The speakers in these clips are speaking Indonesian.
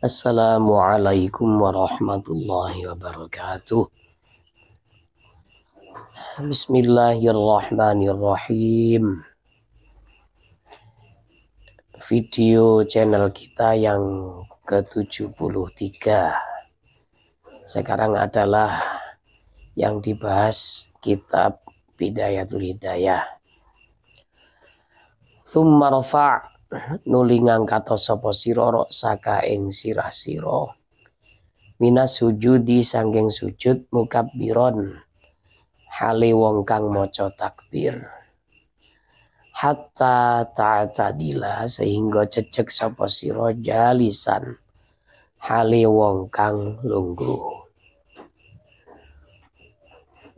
Assalamualaikum warahmatullahi wabarakatuh. Bismillahirrahmanirrahim. Video channel kita yang ke-73 sekarang adalah yang dibahas kitab Bidayatul Hidayah. Tsumma rafa' nuli ngangkat sapa sira saka ing sirah sira minas sujudi sanggeng sujud mukabbiron hale wong kang maca takbir hatta ta'tadila sehingga cecek sapa sira jalisan hale wong kang lungguh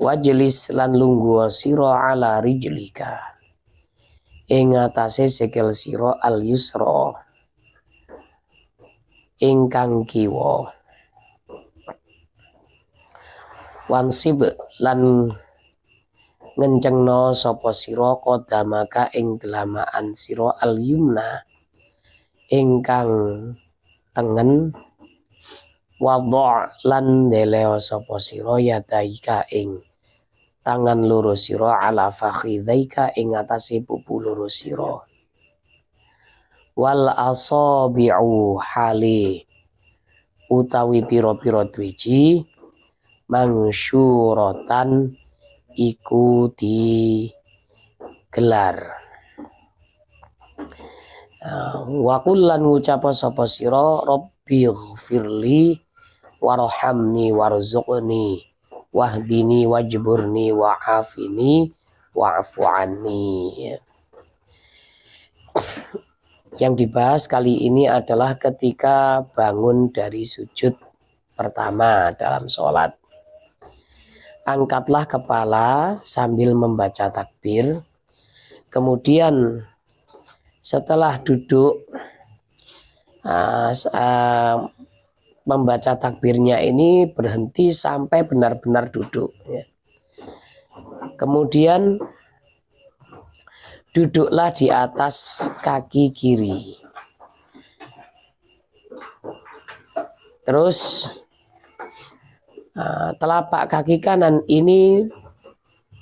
wajlis lan lungguh sira ala rijlika ing atase sikil sira al yusra ingkang kiwa wansib lan ngencengno sapa sira qadamaka ing delamaan sira al yumna ingkang tengen wadha lan deleo sapa sira yadaika ing tangan loro sira ala fakhidzaika ing atase pupu loro sira wal asabi'u hali utawi pira-pira driji mangsyuratan iku digelar wa qul lan ngucap sapa sira rabbighfirli warhamni warzuqni wahdini wajburni wa'afini wa'fu anni. Yang dibahas kali ini adalah ketika bangun dari sujud pertama dalam sholat. Angkatlah kepala sambil membaca takbir. Kemudian setelah duduk membaca takbirnya ini berhenti sampai benar-benar duduk ya. Kemudian duduklah di atas kaki kiri. Terus telapak kaki kanan ini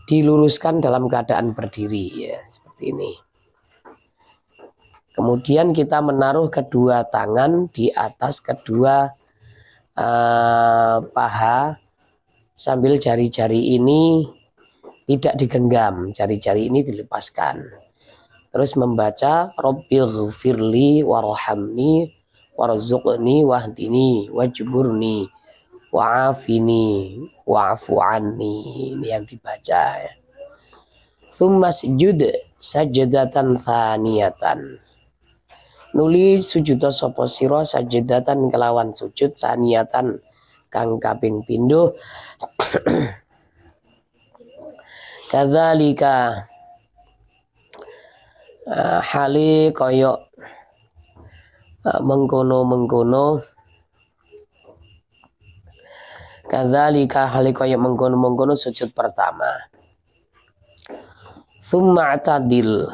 diluruskan dalam keadaan berdiri ya, seperti ini. Kemudian kita menaruh kedua tangan di atas kedua paha sambil jari-jari ini tidak digenggam, jari-jari ini dilepaskan. Terus membaca Rabbighfirli warhamni warzuqni wahdini wajburni wa'afini wa'fu anni. Ini yang dibaca ya. Tsumma sujud sajdatan tsaniyatan. Nuli sujud sapa sira sajdatan kelawan sujud tsaniyatan kang kaping pindho. Kadzalika hale kaya mengkono-mengkono kadzalika hale kaya mengkono-mengkono sujud pertama. Tsumma atadil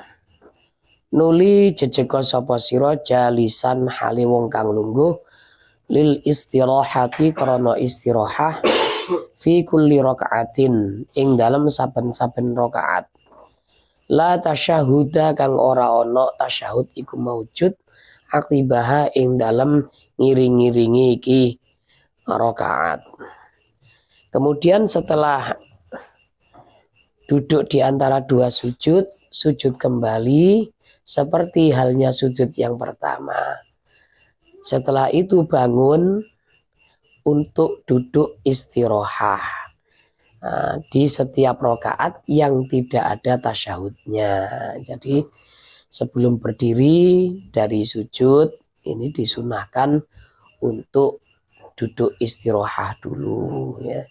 nuli jejeka sapa sira jalisan hale wong kang lungguh lil istirahati krana istirahah fi kulli rakaatin ing dalam saben-saben rakaat. La tasyahuda kang ora ana tasyahud iku maujud akibaha ing dalam ngiring-ngiringi iki rakaat. Kemudian setelah duduk di antara dua sujud, sujud kembali seperti halnya sujud yang pertama. Setelah itu bangun untuk duduk istirahah di setiap rakaat yang tidak ada tasyahudnya. Jadi sebelum berdiri dari sujud ini disunahkan untuk duduk istirahah dulu ya.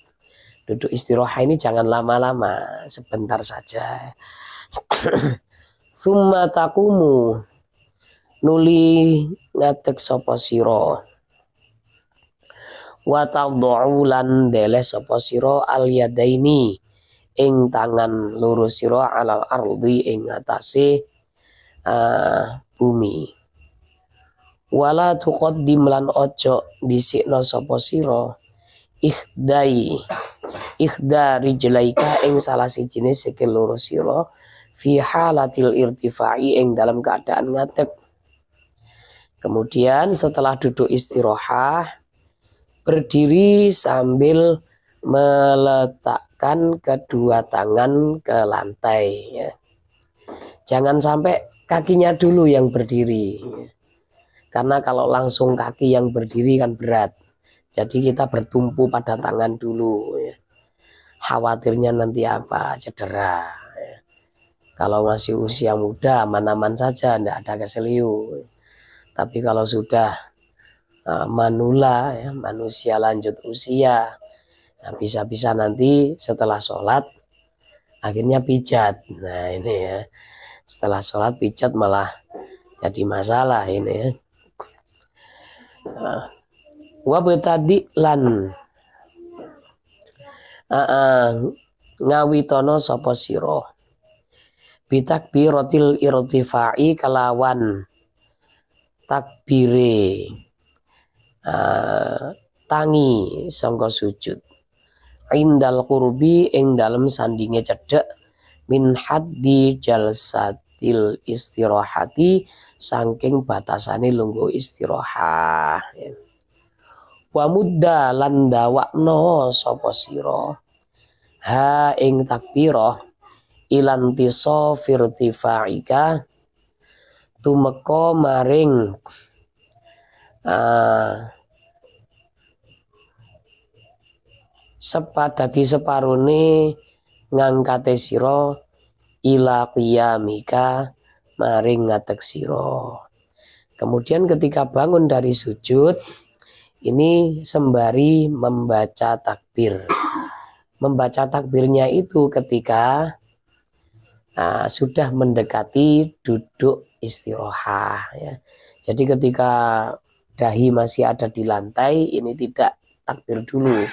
Duduk istirahah ini jangan lama-lama, sebentar saja. Tsumma taqumu nuli ngadeg sapa sira wa tad'u lan deleh sapa sira al yadaini ing tangan loro sira alal ardi ing atase bumi. Wala tuqaddim lan ojo dhisikno sapa sira ikhda rijlaika ing salah sijine sikil loro sira fi halatil irtifai ing dalam keadaan ngadeg. Kemudian setelah duduk istirahat berdiri sambil meletakkan kedua tangan ke lantai ya. Jangan sampai kakinya dulu yang berdiri. Karena kalau langsung kaki yang berdiri kan berat. Jadi kita bertumpu pada tangan dulu ya. Khawatirnya nanti apa? Cedera ya. Kalau masih usia muda aman-aman saja, tidak ada keseliu. Tapi kalau sudah manula ya, manusia lanjut usia, nah, bisa-bisa nanti setelah sholat akhirnya pijat. Nah ini ya, setelah sholat pijat malah jadi masalah ini ya. Wa betadi lan ngawitono sapa sira bitakbiratil irtifai kalawan takbire tangi sangka sujud indal qurbi ing dalem sandinge cedhek min haddi jalsatil istirahati saking batasane lungguh istirahat ya. Wa mudda lan dawakno sapa sira ha ing takbirah ilantiso firtifaika tumeka maring sepadati separone ngangkate sira ila qiyamika maring ngadeg sira. Kemudian ketika bangun dari sujud ini sembari membaca takbir. Membaca takbirnya itu ketika sudah mendekati duduk istirahat ya. Jadi ketika dahi masih ada di lantai ini tidak takbir dulu.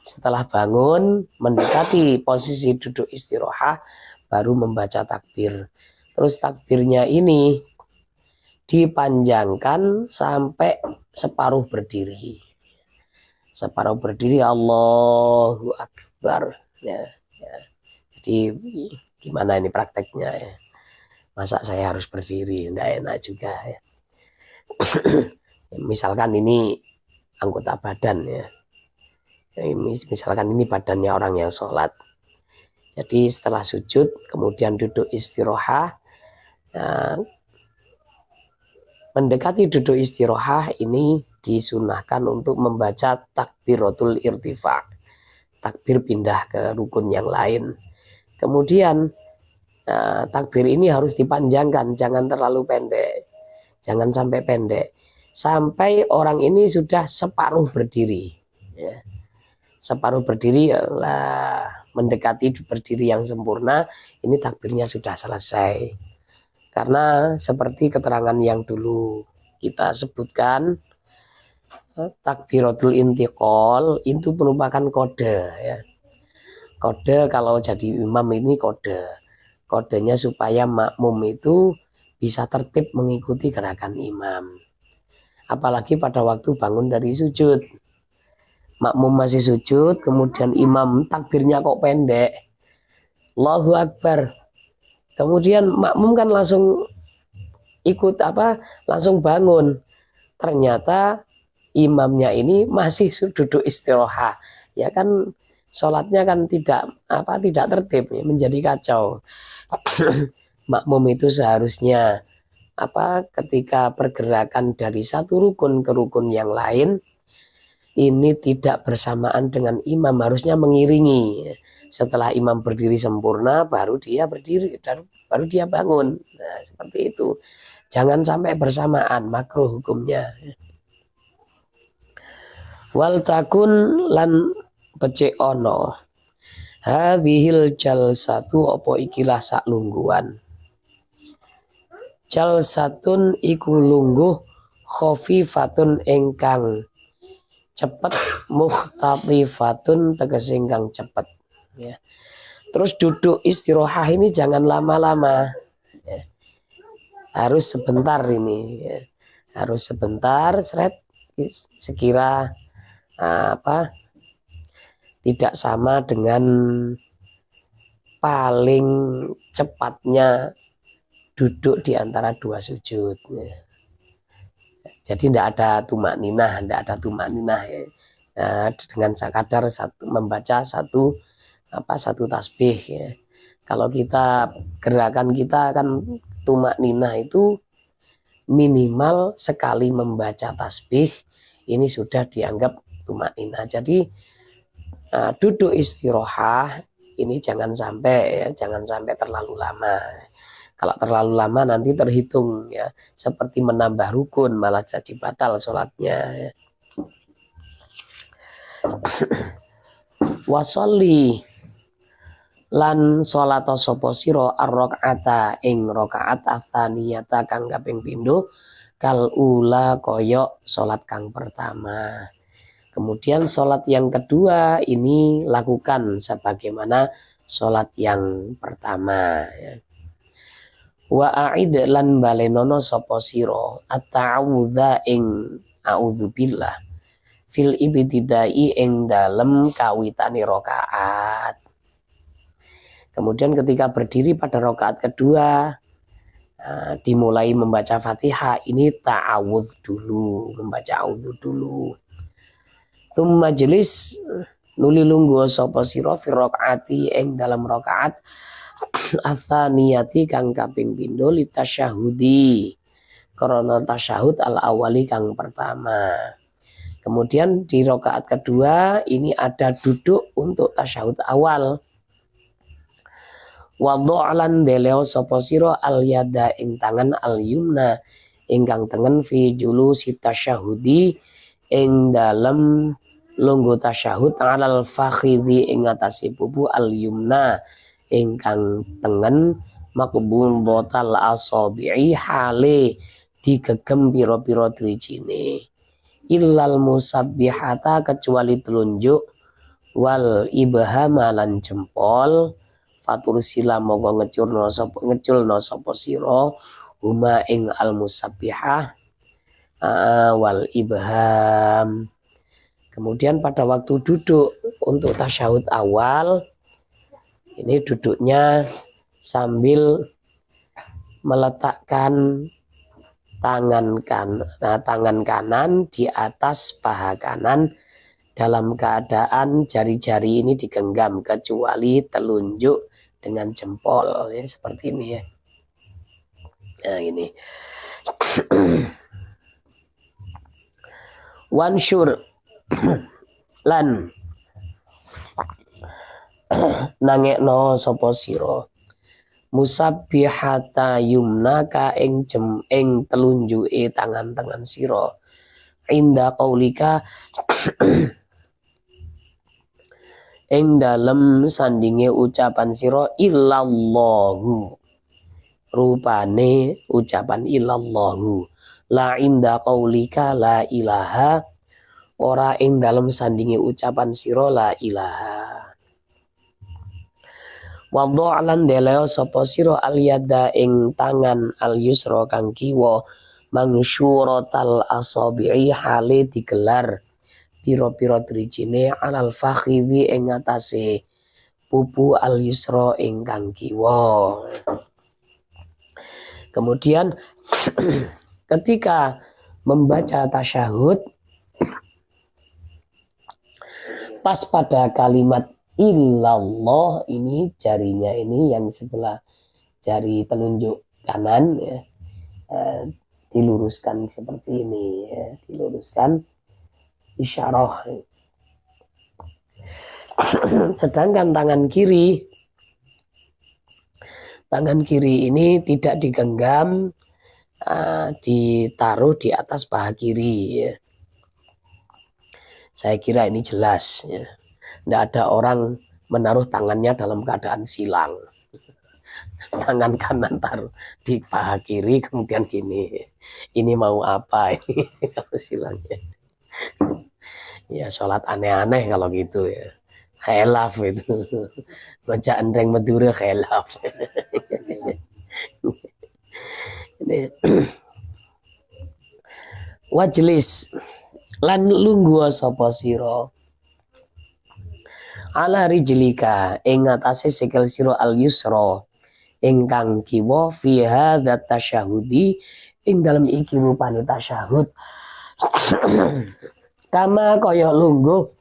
Setelah bangun mendekati posisi duduk istirahat baru membaca takbir. Terus takbirnya ini dipanjangkan sampai separuh berdiri. Separuh berdiri Allahu Akbar ya. Jadi gimana ini prakteknya ya? Masa saya harus berdiri? Nggak enak juga ya. Misalkan ini anggota badan ya. Misalkan ini badannya orang yang sholat. Jadi setelah sujud kemudian duduk istirahat. Mendekati duduk istirahat ini disunahkan untuk membaca takbiratul irtifa. Takbir pindah ke rukun yang lain. Kemudian takbir ini harus dipanjangkan, jangan terlalu pendek. Jangan sampai pendek. Sampai orang ini sudah separuh berdiri. Ya. Separuh berdiri lah, mendekati berdiri yang sempurna, ini takbirnya sudah selesai. Karena seperti keterangan yang dulu kita sebutkan, takbiratul intiqal itu merupakan kode ya. Kode kalau jadi imam ini kodenya supaya makmum itu bisa tertib mengikuti gerakan imam. Apalagi pada waktu bangun dari sujud, makmum masih sujud kemudian imam takbirnya kok pendek, Allahu Akbar, kemudian makmum kan langsung ikut langsung bangun, ternyata imamnya ini masih duduk istirahat ya kan, sholatnya kan tidak tertib ya, menjadi kacau. Makmum itu seharusnya ketika pergerakan dari satu rukun ke rukun yang lain ini tidak bersamaan dengan imam, harusnya mengiringi. Setelah imam berdiri sempurna baru dia berdiri, baru dia bangun. Nah, seperti itu. Jangan sampai bersamaan, makruh hukumnya. Wal takun lan becik ono hadhil jalsatu opo ikilah sak lungguhan. Jalsatun iku lungguh khafifatun engkang cepet, muhtatifatun tegese ingkang cepet ya. Terus duduk istirahat ini jangan lama-lama ya. Harus sebentar ini ya. harus sebentar seret, sekira tidak sama dengan paling cepatnya duduk di antara dua sujud. Jadi tidak ada tumak ninah ya. Dengan sekadar membaca satu tasbih ya. Kalau gerakan kita kan tumak ninah itu minimal sekali membaca tasbih ini sudah dianggap tumak ninah. Jadi duduk istirahat ini jangan sampai terlalu lama. Kalau terlalu lama nanti terhitung ya seperti menambah rukun, malah jadi batal sholatnya ya. Wasolli lan sholata sapa sira ar-rakaata ing rakaat atsaniyata kang kaping pindho kal ula koyok sholat kang pertama. Kemudian sholat yang kedua ini lakukan sebagaimana sholat yang pertama ya. Wa a'id lan balenono sapa sira at-ta'awudha ing a'udzubillah fil ibtidai ing dalem kawitane rakaat. Kemudian ketika berdiri pada rakaat kedua dimulai membaca Fatihah, ini ta'awudz dulu, membaca a'udzu dulu. Tsumma jelis nuli lungguh sapa sira fi rakaati ing dalam rakaat atsaniyati kang kaping pindho li tasyahudi karena tasyahud al awali kang pertama. Kemudian di rakaat kedua ini ada duduk untuk tasyahud awal. Wadho'lan deleo sapa sira al yada ing tangan al yumna ingkang tengen fi julusi tasyahudi ing dalem lungguh tasyahud alal fakhidhi ing atase pupu al yumna ingkang tengen makbul botal asabi'i hale digegem pira-pira drijine illal musabbihata kecuali telunjuk wal ibhama lan jempol fatur sila moga ngeculno sapa sira huma ing al musabbihah wal ibham. Kemudian pada waktu duduk untuk tasyahud awal ini duduknya sambil meletakkan tangan kanan di atas paha kanan dalam keadaan jari-jari ini digenggam kecuali telunjuk dengan jempol ya, seperti ini ya. Nah ini wansyur lan nangekno sapa sira musabbihata yumnaka ing telunjuke tangan-tangan sira inda qaulika ing dalem sandinge ucapan sira illallahu rupane ucapan illallahu la inda qaulika la ilaha ora ing dalem sandinge ucapan sira la ilaha. Wadho'lan deleo sapa sira al yada ing tangan al yusra kang kiwa mangsyuratal asabi'i hale digelar pira-pira drijine alal fakhidhi ing atase pupu al yusra ingkang kiwa. Kemudian ketika membaca tasyahud pas pada kalimat illallah ini jarinya ini yang sebelah jari telunjuk kanan ya, diluruskan seperti ini ya, diluruskan isyarah. Sedangkan tangan kiri ini tidak digenggam, ditaruh di atas paha kiri ya. Saya kira ini jelas ya. Tidak ada orang menaruh tangannya dalam keadaan silang. Tangan kanan taruh di paha kiri kemudian gini. Ini mau apa ini kalau silangnya? Ya sholat aneh-aneh kalau gitu ya. Khilaf itu. Baca andreng Madura khilaf. Ini Wajlis lan lungguh sapa sira ala rijlika ing atase sikil sira al yusra ingkang kiwa fi hadzat tasyahudi ing dalem iki rupane tasyahud kama kaya lungguh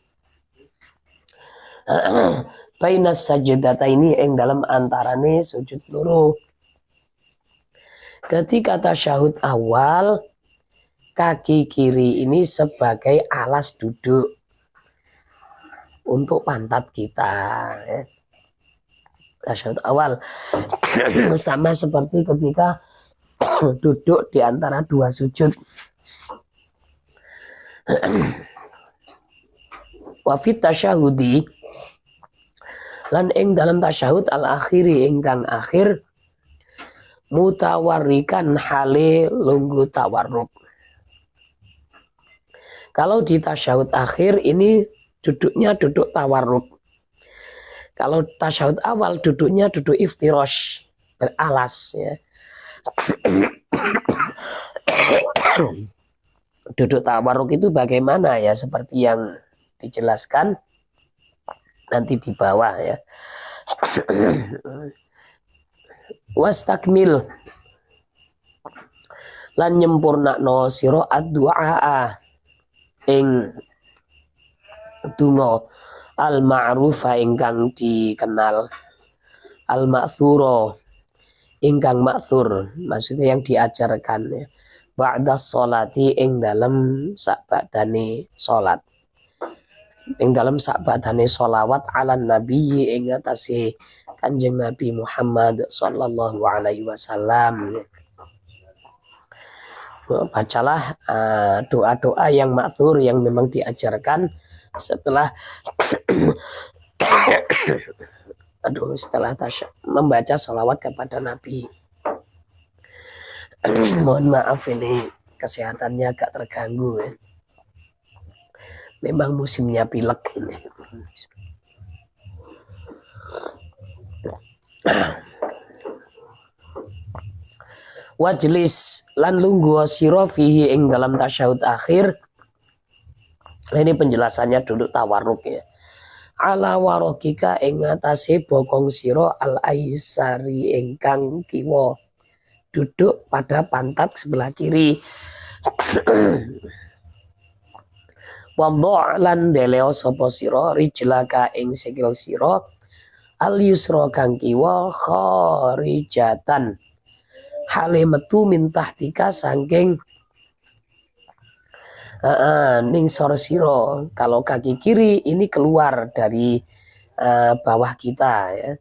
bainas sajdataini ing dalam antarane sujud loro. Ketika tasyahud awal, kaki kiri ini sebagai alas duduk untuk pantat kita. Tasyahud awal sama seperti ketika duduk di antara dua sujud. Wa fit tasyahudi lan ing dalam tasyahud al akhiri ingkang akhir mutawarrikan hale lunggu tawarruk. Kalau di tasyahud akhir ini duduknya duduk tawarruk. Kalau tasyahud awal duduknya duduk iftirash, beralas ya. Duduk tawarruk itu bagaimana ya, seperti yang dijelaskan nanti di bawah ya. Wastakmil lan nyempurnakno sira ad-du'a ing donga al ma'rufa ingkang dikenal, al ma'thura ingkang ma'thur, maksudnya yang diajarkan ya. Ba'da sholati ing dalem sakbadane salat, ing dalem sakbadane sholawat ala nabi ing atase Kanjeng Nabi Muhammad sallallahu alaihi wasallam. Bacalah doa-doa yang ma'thur yang memang diajarkan setelah setelah membaca sholawat kepada Nabi. Mohon maaf ini kesehatannya agak terganggu ya. Memang musimnya pilek ini. Wajlis lan lungguh sira fihi ing dalam tasyahud akhir. Ini penjelasannya duduk tawarruk ya. Ala warokika ing atase bokong sira al aisari ingkang kiwa, duduk pada pantat sebelah kiri. Wadha' lan deleo sapa sira rijlaka ing sikil sira al yusra kang kiwa kharijatan hale metu min tahtika saking ning sor sira. Kalau kaki kiri ini keluar dari bawah kita ya.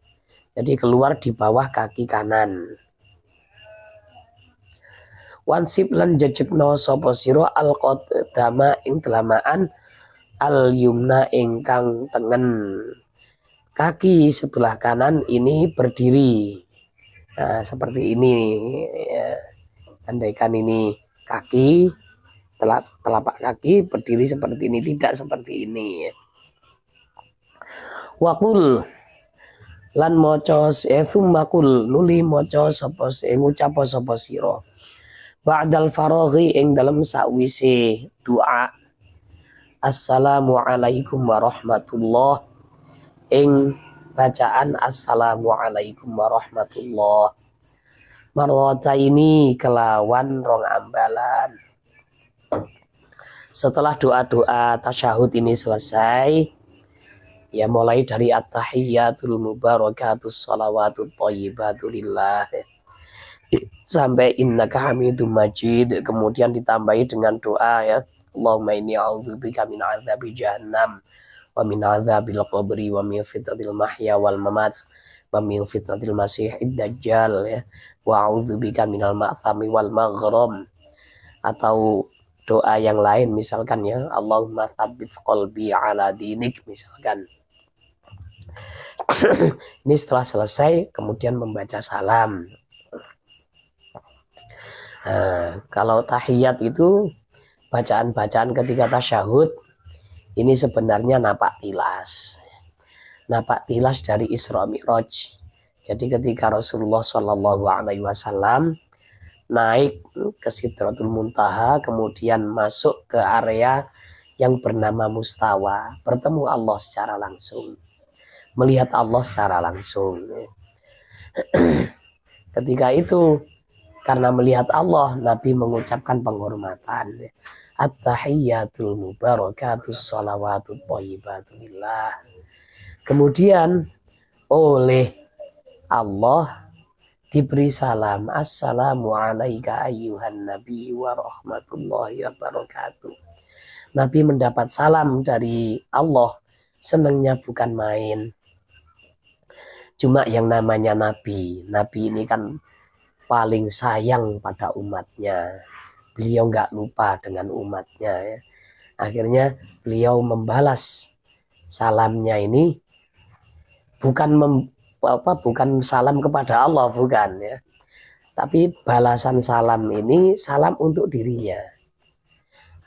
Jadi keluar di bawah kaki kanan. Wansib lan jejebno sapa sira al qadama ing telamaan al yumna ingkang tengen. Kaki sebelah kanan ini berdiri. Nah, seperti ini ya. Andaikan ini kaki, telapak kaki berdiri seperti ini, tidak seperti ini ya. Waqul lan maca summakul nuli maca sapa ngucap sapa sira ba'dal faraghi ing dalem sakwise doa assalamu alaikum warahmatullah ing bacaan assalamu alaikum warahmatullah marwata ini kelawan rong ambalan. Setelah doa-doa tasyahud ini selesai ya, mulai dari at-tahiyyatul mubarakatus shalawatut thayyibatu lillah sampai innaka hamidum majid, kemudian ditambahi dengan doa ya, Allahumma inni a'udzubika min adzabi jahannam wa min adzabil qabri wa min fitnatil mahya wal mamat wa min fitnatil masiihid dajjal ya, wa a'udzubika minal ma'thami wal maghram. Atau doa yang lain misalkan ya, Allahumma tsabbit qalbi ala dinik misalkan. Ini setelah selesai kemudian membaca salam. Kalau tahiyat itu bacaan-bacaan ketika tasyahud ini sebenarnya napak tilas dari Isra Mi'raj. Jadi ketika Rasulullah Shallallahu Alaihi Wasallam naik ke Sidratul Muntaha, kemudian masuk ke area yang bernama Mustawa, bertemu Allah secara langsung, melihat Allah secara langsung. Ketika itu karena melihat Allah, Nabi mengucapkan penghormatan, at-tahiyyatul mubarakatus sholawatut thayyibatu lillah. Kemudian oleh Allah diberi salam, assalamu alaika ayyuhan nabi wa rahmatullahi wa barakatuh. Nabi mendapat salam dari Allah, senangnya bukan main. Cuma yang namanya Nabi ini kan paling sayang pada umatnya. Beliau nggak lupa dengan umatnya ya. Akhirnya beliau membalas salamnya ini bukan salam kepada Allah, bukan ya. Tapi balasan salam ini salam untuk dirinya.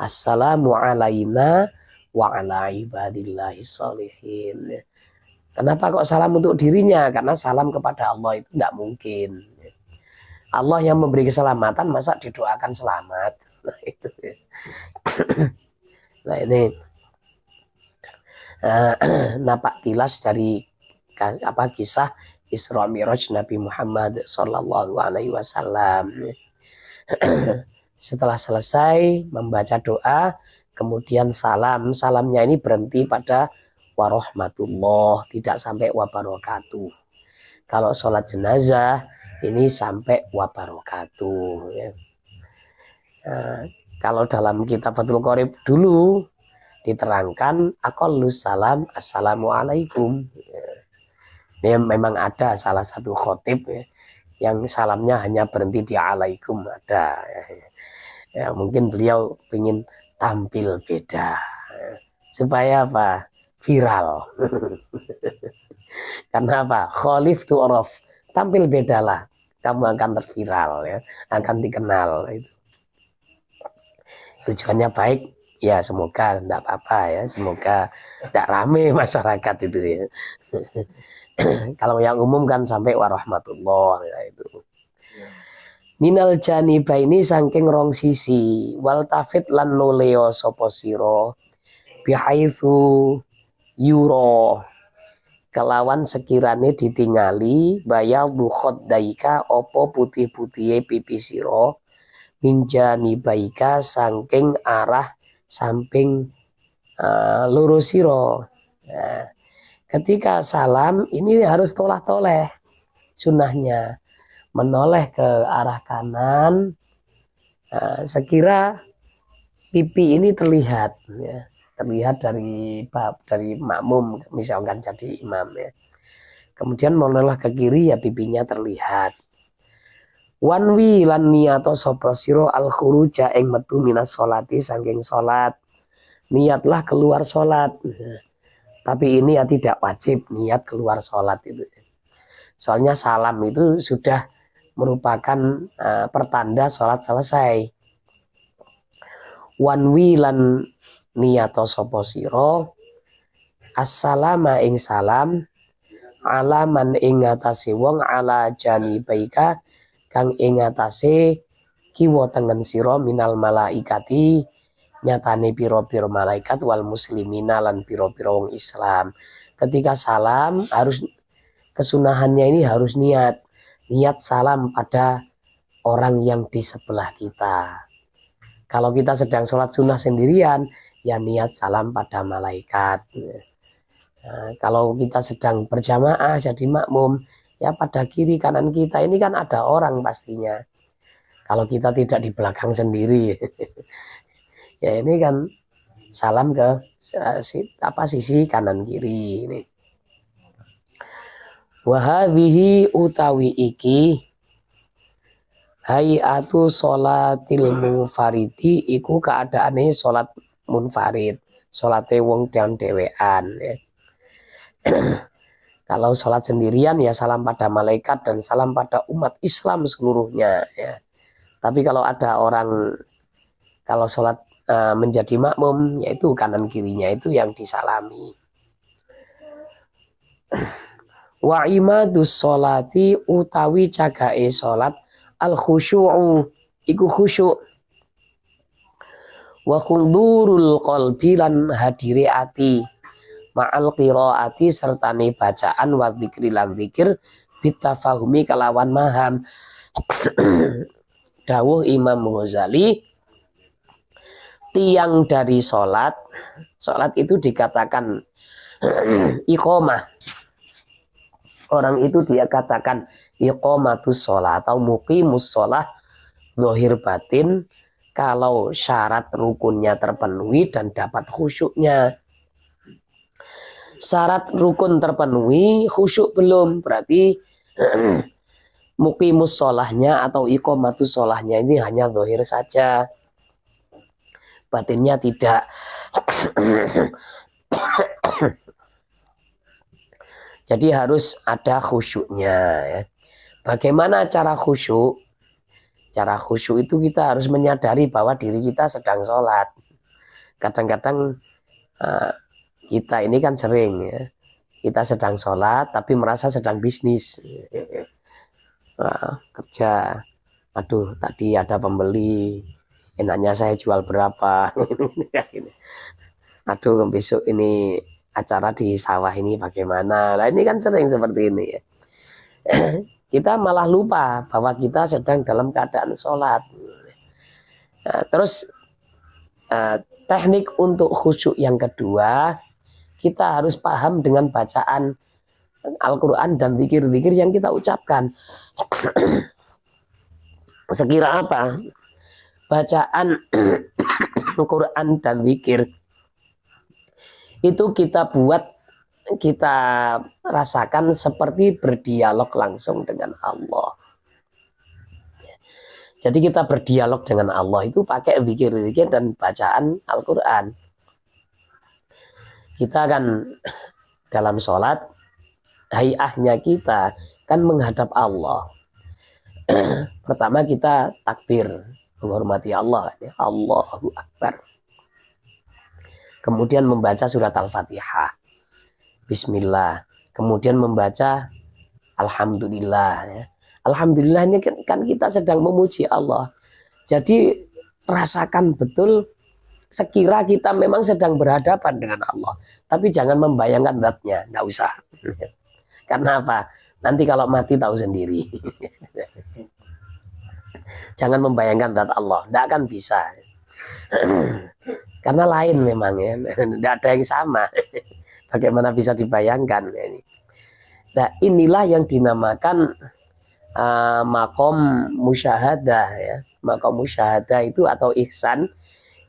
Assalamu alaina wa ala ibadillahi sholihin. Kenapa kok salam untuk dirinya? Karena salam kepada Allah itu tidak mungkin. Allah yang memberi keselamatan, masa didoakan selamat? Nah itu. Nah ini napak tilas dari kisah Isra Mi'raj Nabi Muhammad Sallallahu Alaihi Wasallam. Setelah selesai membaca doa, kemudian salamnya ini berhenti pada warahmatullah, tidak sampai wabarakatuh. Kalau sholat jenazah ini sampai wabarakatuh ya. Kalau dalam kitab Fathul Qorib dulu diterangkan aqallus salam assalamualaikum ya. Memang ada salah satu khotib ya, yang salamnya hanya berhenti di alaikum, ada ya, mungkin beliau ingin tampil beda ya, supaya apa, viral. Karena apa, khalif tu orof, tampil bedalah, kamu akan terviral ya, akan dikenal. Itu tujuannya baik ya, semoga tidak apa-apa ya, semoga tidak rame masyarakat itu ya. Kalau yang umum kan sampai warahmatullah ya itu. Minal janiba ini saking rong sisi, wal tafid lan noleo sopo siro bihaitsu yuro, kelawan sekirane ditingali bayal dukhot daika opo putih-putih pipi siro minjani baika saking arah samping loro siro. Nah, ketika salam ini harus tolah-toleh, sunnahnya menoleh ke arah kanan, sekira pipi ini terlihat ya, terlihat dari makmum misalkan jadi imam ya. Kemudian menoleh ke kiri ya pipinya terlihat. Wanwi lan niyato sapa sira al khuruja ing metu minas sholati saking salat. Niatlah keluar salat. Tapi ini ya tidak wajib niat keluar salat itu. Soalnya salam itu sudah merupakan pertanda salat selesai. Wanwi lan niyato sapa sira assalama ing salam ala man ing atase wong ala janibaika kang ing atase kiwa tengen sira minal malaikati, nyatane pira-pira malaikat wal muslimina lan pira-pira wong Islam. Ketika salam harus, kesunahannya ini harus niat salam pada orang yang di sebelah kita. Kalau kita sedang sholat sunnah sendirian ya niat salam pada malaikat. Nah, kalau kita sedang berjamaah jadi makmum ya pada kiri kanan kita ini kan ada orang pastinya. Kalau kita tidak di belakang sendiri ya ini kan salam ke sisi kanan kiri ini. Wahadhihi utawi iki hayatu sholatil munfaridi iku keadaane sholat munfarid, sholate wong dan dewean ya. Kalau sholat sendirian ya salam pada malaikat dan salam pada umat Islam seluruhnya ya. Tapi kalau ada orang, kalau sholat menjadi makmum yaitu kanan kirinya itu yang disalami. Wa imadus sholati utawi cagae sholat Al khusyu'u iku khusyuk. Wa khudurul qalbi lan hadiri ati. Ma'al qiraati sertane bacaan wa dzikri lan zikir bitafahumi kalawan maham. Dawuh Imam Ghazali, tiang dari sholat itu dikatakan iqomah. Orang itu dia katakan iqomatus sholat atau muqimus sholat zahir batin kalau syarat rukunnya terpenuhi dan dapat khusyuknya. Syarat rukun terpenuhi, khusyuk belum, berarti muqimus sholahnya atau iqomatus sholahnya ini hanya zahir saja, batinnya tidak. Jadi harus ada khusyuknya ya. Bagaimana cara khusyuk? Cara khusyuk itu kita harus menyadari bahwa diri kita sedang sholat. Kadang-kadang kita ini kan sering ya, kita sedang sholat tapi merasa sedang bisnis. Kerja, aduh tadi ada pembeli, enaknya saya jual berapa. Aduh besok ini acara di sawah ini bagaimana. Nah ini kan sering seperti ini ya. Kita malah lupa bahwa kita sedang dalam keadaan sholat. Nah, terus teknik untuk khusyuk yang kedua, kita harus paham dengan bacaan Al-Quran dan zikir-zikir yang kita ucapkan. Sekira apa? Bacaan Al-Quran dan zikir itu kita buat, kita rasakan seperti berdialog langsung dengan Allah. Jadi kita berdialog dengan Allah itu pakai zikir-zikir dan bacaan Al-Quran. Kita kan dalam sholat, hayahnya kita kan menghadap Allah. Pertama kita takbir, menghormati Allah. Allahu Akbar. Kemudian membaca surat Al-Fatihah. Bismillah. Kemudian membaca Alhamdulillah. Ya. Alhamdulillah ini kan kita sedang memuji Allah. Jadi rasakan betul sekira kita memang sedang berhadapan dengan Allah. Tapi jangan membayangkan zatnya, enggak usah. Karena apa? Nanti kalau mati tahu sendiri. Jangan membayangkan zat Allah, enggak akan bisa. Karena lain memang ya, enggak ada yang sama. Bagaimana bisa dibayangkan ini? Nah, inilah yang dinamakan makom musyahadah ya. Makom musyahadah itu atau ihsan.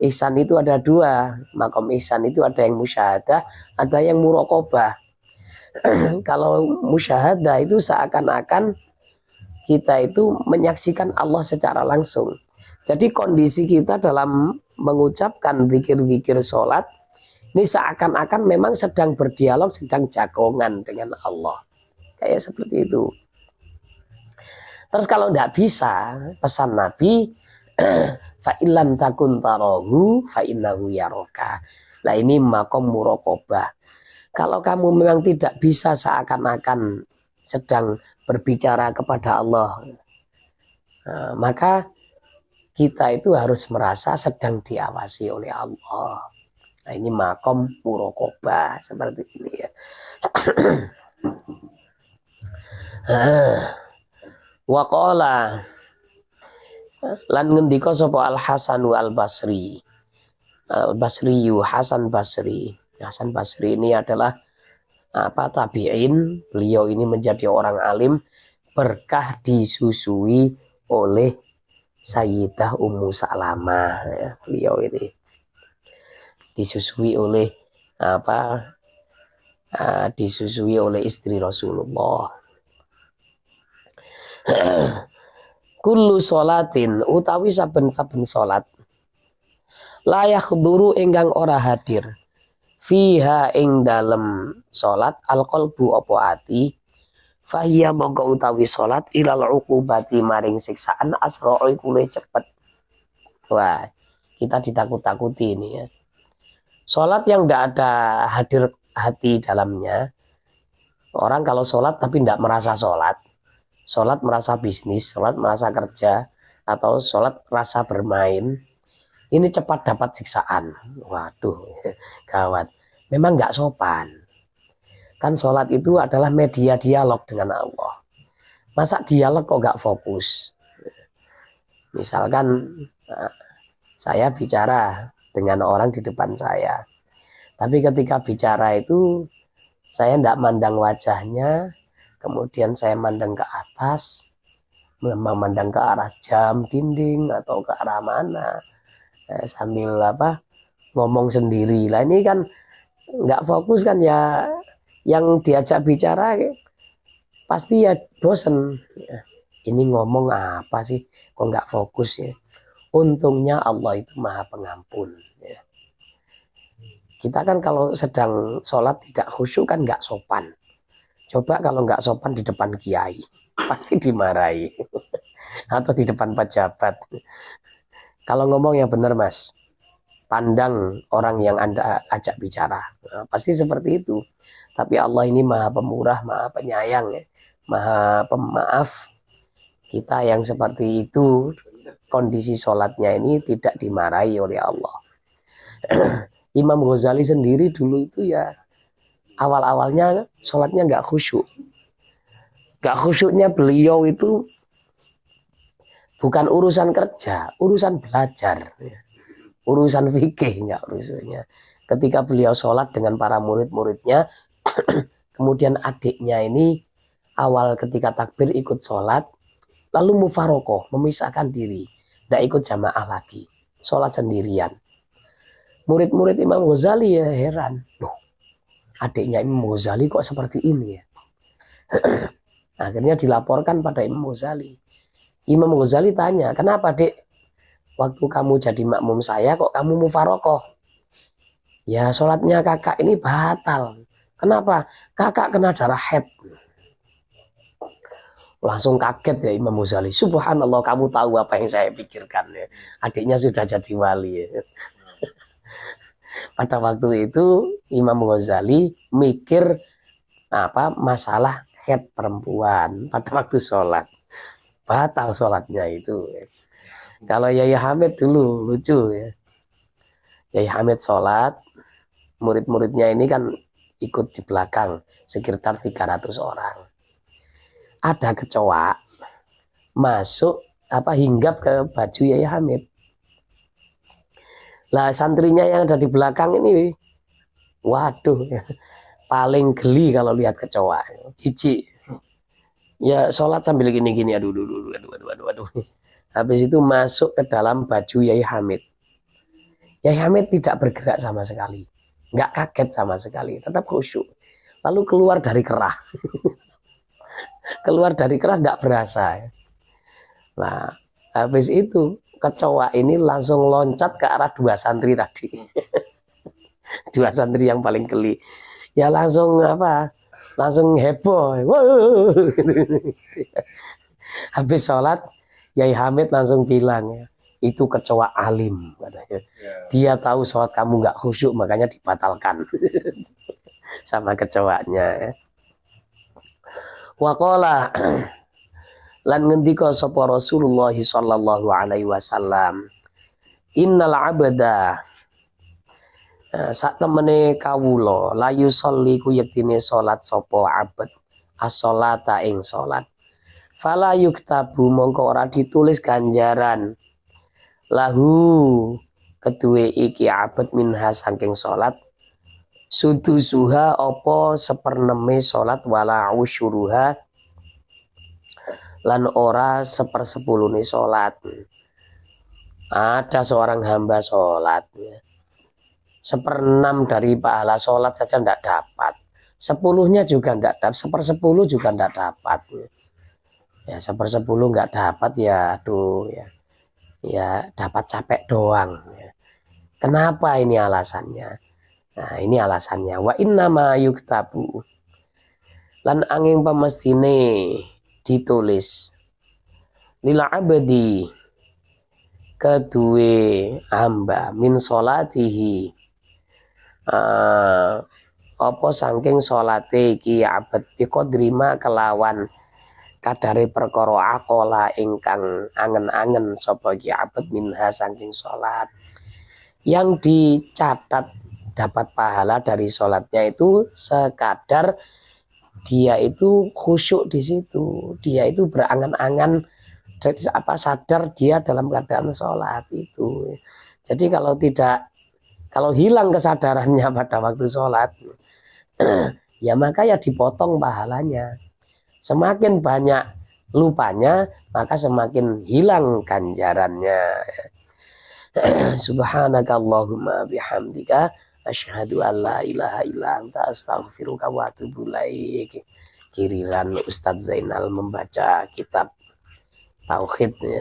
Ihsan itu ada dua. Makom ihsan itu ada yang musyahadah, ada yang muraqabah. Kalau musyahadah itu seakan-akan kita itu menyaksikan Allah secara langsung. Jadi kondisi kita dalam mengucapkan zikir-zikir sholat ini seakan-akan memang sedang berdialog, sedang jagongan dengan Allah. Kayak seperti itu. Terus kalau tidak bisa, pesan Nabi, fa illam takun tarahu fa innahu yaraka. Nah ini makom muraqabah. Kalau kamu memang tidak bisa seakan-akan sedang berbicara kepada Allah, maka kita itu harus merasa sedang diawasi oleh Allah. Nah ini makom muraqabah seperti ini ya. Waqala lan ngendika sapa Al Hasanu Al Basri. Al Basri Hasan Basri. Hasan Basri ini adalah tabi'in. Beliau ini menjadi orang alim berkah disusui oleh Sayyidah Ummu Salamah ya. Beliau ini disusui oleh disusui oleh istri Rasulullah. Kullu sholatin utawi saben-saben salat la yakhduru ingkang ora hadir fiha ing dalem salat alqalbu apa ati fahiya mongko utawi salat ilal uqubati maring siksaan asra'i kule cepet. Wah, kita ditakut-takuti ini ya. Salat yang tidak ada hadir hati dalamnya. Orang kalau salat tapi tidak merasa salat. sholat merasa bisnis, sholat merasa kerja, atau sholat merasa bermain, ini cepat dapat siksaan. Waduh, gawat. Memang nggak sopan. Kan sholat itu adalah media dialog dengan Allah. Masa dialog kok nggak fokus? Misalkan saya bicara dengan orang di depan saya, tapi ketika bicara itu saya tidak mandang wajahnya, kemudian saya mandang ke atas, memandang ke arah jam, dinding, atau ke arah mana, sambil ngomong sendiri. Lah ini kan nggak fokus kan ya, yang diajak bicara pasti ya bosen. Ini ngomong apa sih, kok nggak fokus ya. Untungnya Allah itu maha pengampun ya. Kita kan kalau sedang sholat tidak khusyuk kan nggak sopan. Coba kalau nggak sopan di depan kiai, pasti dimarahi. Atau di depan pejabat. Kalau ngomong yang benar mas, pandang orang yang Anda ajak bicara. Nah, pasti seperti itu. Tapi Allah ini maha pemurah, maha penyayang, ya. Maha pemaaf. Kita yang seperti itu, kondisi sholatnya ini tidak dimarahi oleh Allah. Imam Ghazali sendiri dulu itu ya awal-awalnya sholatnya nggak khusyuk. Nggak khusyuknya beliau itu bukan urusan kerja, urusan belajar, urusan fikih nggak urusannya. Ketika beliau sholat dengan para murid-muridnya, kemudian adiknya ini awal ketika takbir ikut sholat, lalu mufarokoh, memisahkan diri, nggak ikut jamaah lagi, sholat sendirian. Murid-murid Imam Ghazali ya heran, loh adiknya Imam Ghazali kok seperti ini ya. Akhirnya dilaporkan pada Imam Ghazali. Imam Ghazali tanya, kenapa dek, waktu kamu jadi makmum saya kok kamu mufarokoh? Ya sholatnya kakak ini batal. Kenapa? Kakak kena darah haid. Langsung kaget ya Imam Ghazali. Subhanallah, kamu tahu apa yang saya pikirkan ya. Adiknya sudah jadi wali ya. Pada waktu itu Imam Ghazali mikir masalah haid perempuan pada waktu sholat. Batal sholatnya itu. Kalau Yai Hamid dulu lucu ya. Yai Hamid sholat, murid-muridnya ini kan ikut di belakang sekitar 300 orang. Ada kecoa masuk hinggap ke baju Yai Hamid. Lah santrinya yang ada di belakang ini, waduh, paling geli kalau lihat kecoa, jijik. Ya sholat sambil gini-gini, aduh. Habis itu masuk ke dalam baju Yai Hamid. Yai Hamid tidak bergerak sama sekali, nggak kaget sama sekali, tetap khusyuk. Lalu keluar dari kerah, nggak berasa. Nah, habis itu kecoa ini langsung loncat ke arah dua santri tadi. Dua santri yang paling geli. Ya langsung langsung heboh. Habis sholat Yai Hamid langsung bilang ya, itu kecoa alim katanya. Dia tahu sholat kamu nggak khusyuk makanya dibatalkan. Sama kecoanya ya. Waqala lan ngendika sapa Rasulullah sallallahu alaihi wasallam, innal abda sak temene kawula layu sholli ku yektine salat sapa abad as-sholata ing salat fala yuktabu mongko ora ditulis ganjaran lahu keduwe iki abad minha saking salat sudusuha apa seperneme salat wala usyuruha lan ora 1/10 sholat. Ada seorang hamba sholat, 1/6 dari pahala sholat saja tidak dapat, 10-nya juga tidak dapat, 1/10 juga tidak dapat. Ya 1/10 nggak dapat ya, aduh ya dapat capek doang. Kenapa ini alasannya? Nah ini alasannya. Wa innama yuktabu lan angin pemestine ditulis lila abadi kedue hamba min sholatihi apa saking sholate iki abad biqadrima kelawan kadare perkara akola ingkang angen-angen sapa ki abet minha saking salat. Yang dicatat dapat pahala dari sholatnya itu sekadar dia itu khusyuk di situ, dia itu berangan-angan, sadar dia dalam keadaan sholat itu. Jadi kalau hilang kesadarannya pada waktu sholat, ya maka ya dipotong pahalanya. Semakin banyak lupanya, maka semakin hilang ganjarannya. Subhanakallahumma bihamdika asyhadu an la ilaha illa anta astaghfiruka wa atubu ilaik. Kiriran Ustadz Zainal membaca kitab tauhid ya.